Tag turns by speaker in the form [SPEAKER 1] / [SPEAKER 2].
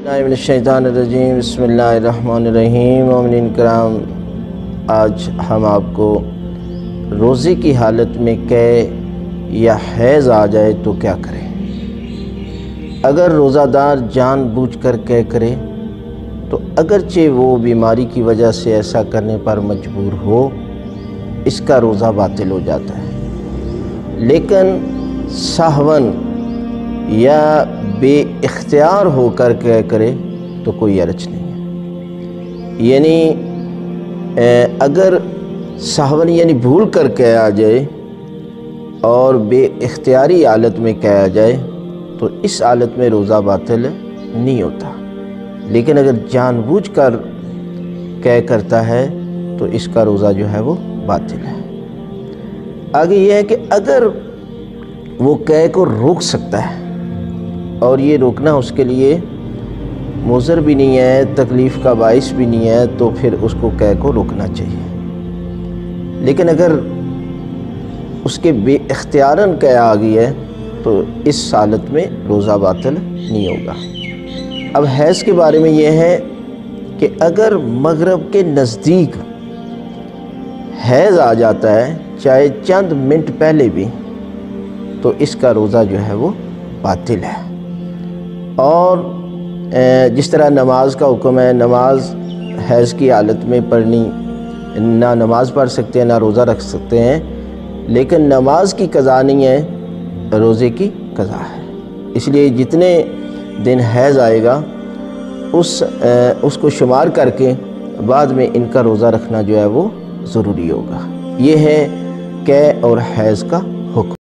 [SPEAKER 1] मिनश्शैतानिर्रजीम बिस्मिल्लाहिर्रहमानिर्रहीम। मोमिनीन कराम, आज हम आपको रोज़े की हालत में कै या हैज़ आ जाए तो क्या करें। अगर रोज़ादार जानबूझकर कै करे तो अगरचे वो बीमारी की वजह से ऐसा करने पर मजबूर हो, इसका रोज़ा बातिल हो जाता है। लेकिन साहवन या बे इख्तियार होकर क्या करे तो कोई अर्ज नहीं है। यानी अगर साहवन यानी भूल कर क्या आ जाए और बे इख्तियारी हालत में क्या आ जाए तो इस हालत में रोज़ा बातिल नहीं होता। लेकिन अगर जानबूझकर क्या करता है तो इसका रोज़ा जो है वो बातिल है। आगे यह है कि अगर वो कै को रोक सकता है और ये रोकना उसके लिए मुज़र भी नहीं है, तकलीफ़ का बाइस भी नहीं है, तो फिर उसको कै को रोकना चाहिए। लेकिन अगर उसके बेइख्तियारन कै आ गई है तो इस हालत में रोज़ा बातिल नहीं होगा। अब हैज़ के बारे में यह है कि अगर मगरिब के नज़दीक हैज़ आ जाता है, चाहे चंद मिनट पहले भी, तो इसका रोज़ा जो है वो बातिल है। और जिस तरह नमाज का हुक्म है, नमाज हैज़ की हालत में पढ़नी, ना नमाज पढ़ सकते हैं ना रोज़ा रख सकते हैं, लेकिन नमाज की क़ज़ा नहीं है, रोज़े की क़ज़ा है। इसलिए जितने दिन हैज़ आएगा उसको शुमार करके बाद में इनका रोज़ा रखना जो है वो ज़रूरी होगा। ये है कै और हैज़ का हुक्म।